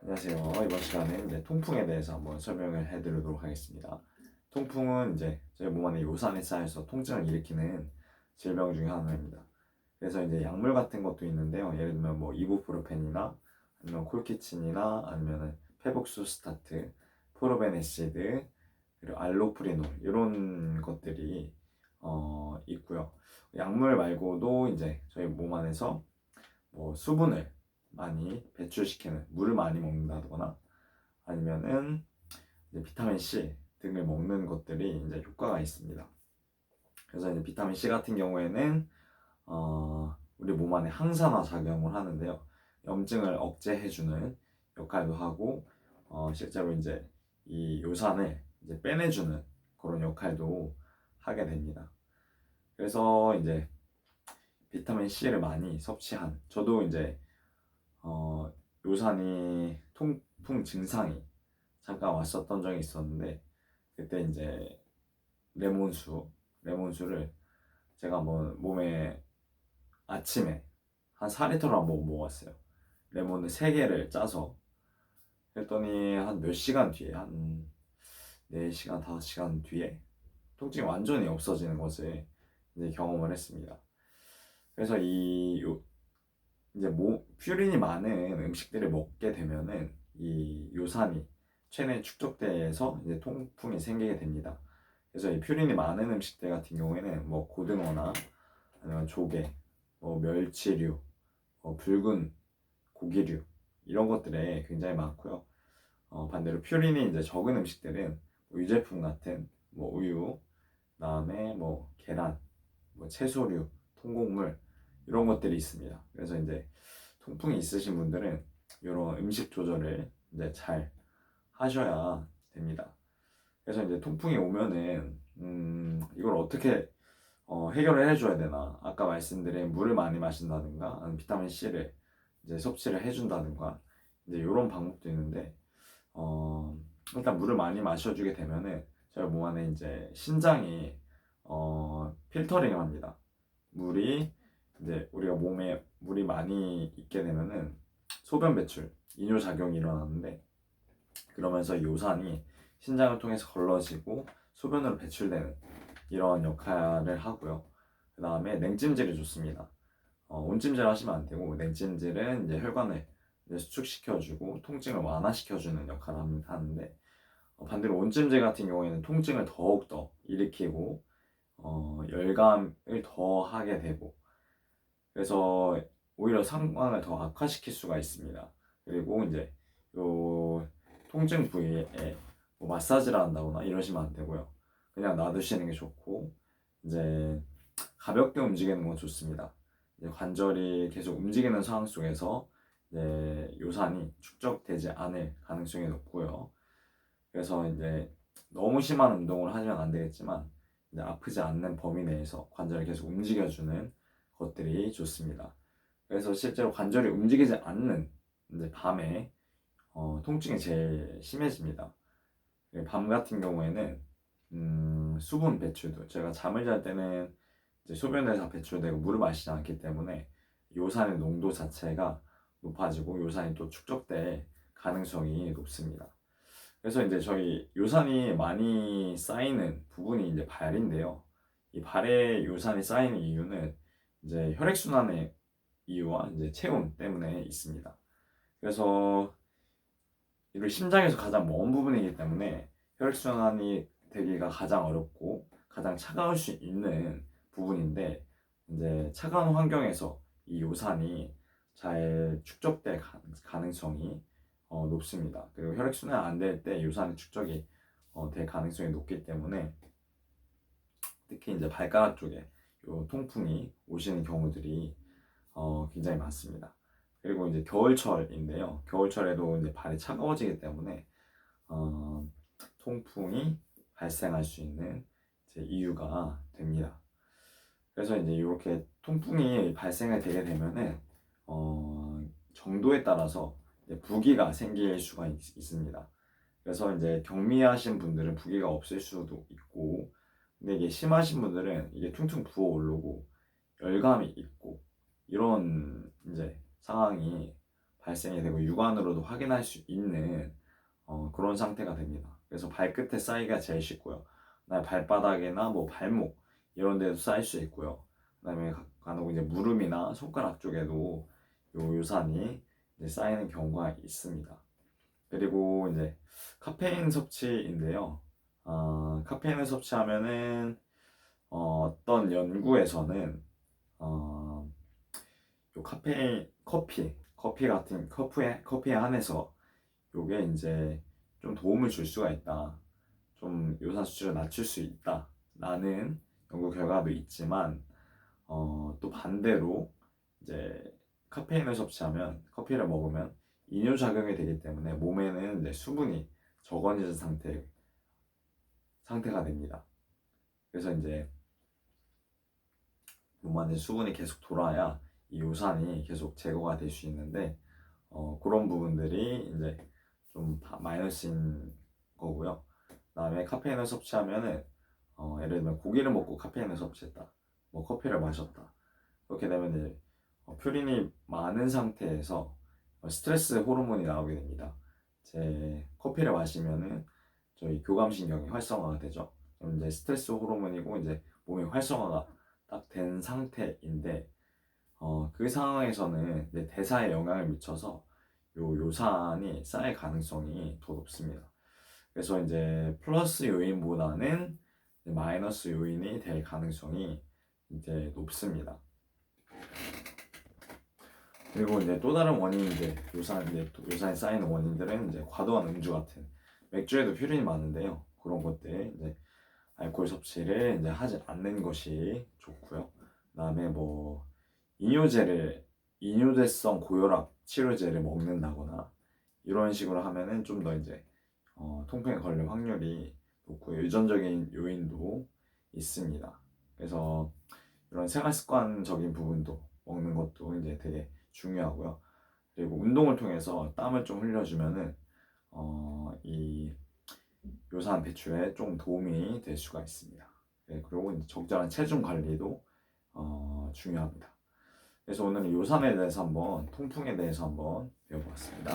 안녕하세요. 이번 시간에 이제 통풍에 대해서 한번 설명을 해드리도록 하겠습니다. 통풍은 이제 저희 몸 안에 요산이 쌓여서 통증을 일으키는 질병 중에 하나입니다. 그래서 이제 약물 같은 것도 있는데요. 예를 들면 뭐 이부프로펜이나 아니면 콜키친이나 아니면은 페북수스타트, 프로베네시드, 그리고 알로프리놀 이런 것들이 있고요. 약물 말고도 이제 저희 몸 안에서 뭐 수분을 많이 배출시키는 물을 많이 먹는다거나 아니면은 이제 비타민 C 등을 먹는 것들이 이제 효과가 있습니다. 그래서 이제 비타민 C 같은 경우에는 우리 몸 안에 항산화 작용을 하는데요. 염증을 억제해주는 역할도 하고 실제로 이제 이 요산을 이제 빼내주는 그런 역할도 하게 됩니다. 그래서 이제 비타민 C를 많이 섭취한 저도 이제 어, 요산이 통풍 증상이 잠깐 왔었던 적이 있었는데 그때 이제 레몬수, 레몬수를 제가 뭐 몸에 아침에 한 4리터를 한번 먹었어요. 레몬을 3개를 짜서 그랬더니 한 몇 시간 뒤에 한 4시간, 5시간 뒤에 통증이 완전히 없어지는 것을 이제 경험을 했습니다. 그래서 이제 퓨린이 많은 음식들을 먹게 되면은 이 요산이 체내에 축적돼서 이제 통풍이 생기게 됩니다. 그래서 이 퓨린이 많은 음식들 같은 경우에는 뭐 고등어나 아니면 조개, 뭐 멸치류, 붉은 고기류 이런 것들에 굉장히 많고요. 반대로 퓨린이 이제 적은 음식들은 뭐 유제품 같은 뭐 우유, 그다음에 뭐 계란, 뭐 채소류, 통곡물 이런 것들이 있습니다. 그래서 이제 통풍이 있으신 분들은 이런 음식 조절을 이제 잘 하셔야 됩니다. 그래서 이제 통풍이 오면은 이걸 어떻게 해결을 해줘야 되나? 아까 말씀드린 물을 많이 마신다든가, 아니면 비타민 C를 이제 섭취를 해준다든가, 이제 이런 방법도 있는데, 일단 물을 많이 마셔주게 되면은 저희 몸 안에 이제 신장이 필터링을 합니다. 물이 이제 우리가 몸에 물이 많이 있게 되면은 소변 배출, 이뇨 작용이 일어나는데 그러면서 요산이 신장을 통해서 걸러지고 소변으로 배출되는 이런 역할을 하고요. 그 다음에 냉찜질이 좋습니다. 온찜질 하시면 안 되고 냉찜질은 이제 혈관을 이제 수축시켜주고 통증을 완화시켜주는 역할을 하는데 반대로 온찜질 같은 경우에는 통증을 더욱더 일으키고 열감을 더 하게 되고 그래서 오히려 상황을 더 악화시킬 수가 있습니다. 그리고 이제 요 통증 부위에 뭐 마사지를 한다거나 이러시면 안 되고요. 그냥 놔두시는 게 좋고 이제 가볍게 움직이는 건 좋습니다. 이제 관절이 계속 움직이는 상황 속에서 이제 요산이 축적되지 않을 가능성이 높고요. 그래서 이제 너무 심한 운동을 하면 안 되겠지만 이제 아프지 않는 범위 내에서 관절을 계속 움직여주는 것들이 좋습니다. 그래서 실제로 관절이 움직이지 않는 이제 밤에 통증이 제일 심해집니다. 밤 같은 경우에는 수분 배출도 제가 잠을 잘 때는 이제 소변에서 배출되고 물을 마시지 않기 때문에 요산의 농도 자체가 높아지고 요산이 또 축적될 가능성이 높습니다. 그래서 이제 저희 요산이 많이 쌓이는 부분이 이제 발인데요. 이 발에 요산이 쌓이는 이유는 이제 혈액순환의 이유와 이제 체온 때문에 있습니다. 그래서 이걸 심장에서 가장 먼 부분이기 때문에 혈액순환이 되기가 가장 어렵고 가장 차가울 수 있는 부분인데 이제 차가운 환경에서 이 요산이 잘 축적될 가능성이 높습니다. 그리고 혈액순환이 안 될 때 요산의 축적이 될 가능성이 높기 때문에 특히 이제 발가락 쪽에 요 통풍이 오시는 경우들이 굉장히 많습니다. 그리고 이제 겨울철인데요. 겨울철에도 이제 발이 차가워지기 때문에 어, 통풍이 발생할 수 있는 이제 이유가 됩니다. 그래서 이제 이렇게 통풍이 발생이 되게 되면은 정도에 따라서 이제 부기가 생길 수가 있습니다. 그래서 이제 경미하신 분들은 부기가 없을 수도 있고, 근데 이게 심하신 분들은 이게 퉁퉁 부어 오르고 열감이 있고 이런 이제 상황이 발생이 되고 육안으로도 확인할 수 있는 그런 상태가 됩니다. 그래서 발끝에 쌓이기가 제일 쉽고요. 그다음에 발바닥이나 뭐 발목 이런 데도 쌓일 수 있고요. 그다음에 간혹 이제 무릎이나 손가락 쪽에도 요 요산이 이제 쌓이는 경우가 있습니다. 그리고 이제 카페인 섭취인데요. 카페인을 섭취하면은 어떤 연구에서는 요 카페인 커피 같은 커피에 한해서 요게 이제 좀 도움을 줄 수가 있다. 좀 요산 수치를 낮출 수 있다. 라는 연구 결과도 있지만 또 반대로 이제 카페인을 섭취하면 커피를 먹으면 이뇨작용이 되기 때문에 몸에는 이제 수분이 적어지는 상태가 됩니다. 그래서 이제 몸 안에 수분이 계속 돌아야 이 요산이 계속 제거가 될 수 있는데 그런 부분들이 이제 좀 마이너스인 거고요. 그다음에 카페인을 섭취하면은 예를 들면 고기를 먹고 카페인을 섭취했다, 뭐 커피를 마셨다. 그렇게 되면 이제 퓨린이 많은 상태에서 스트레스 호르몬이 나오게 됩니다. 제 커피를 마시면은 저희 교감신경이 활성화가 되죠. 그럼 이제 스트레스 호르몬이고 이제 몸이 활성화가 딱 된 상태인데 그 상황에서는 이제 대사에 영향을 미쳐서 요산이 쌓일 가능성이 더 높습니다. 그래서 이제 플러스 요인보다는 이제 마이너스 요인이 될 가능성이 이제 높습니다. 그리고 이제 또 다른 원인인데 요산이 쌓이는 원인들은 이제 과도한 음주 같은 맥주에도 퓨린이 많은데요. 그런 것들 이제 알코올 섭취를 이제 하지 않는 것이 좋고요. 그다음에 뭐 이뇨제성 고혈압 치료제를 먹는다거나 이런 식으로 하면은 좀 더 이제 통풍에 걸릴 확률이 높고 유전적인 요인도 있습니다. 그래서 이런 생활 습관적인 부분도 먹는 것도 이제 되게 중요하고요. 그리고 운동을 통해서 땀을 좀 흘려주면은 이 요산 배출에 좀 도움이 될 수가 있습니다. 네, 그리고 이제 적절한 체중 관리도 중요합니다. 그래서 오늘은 요산에 대해서 통풍에 대해서 한번 배워보았습니다.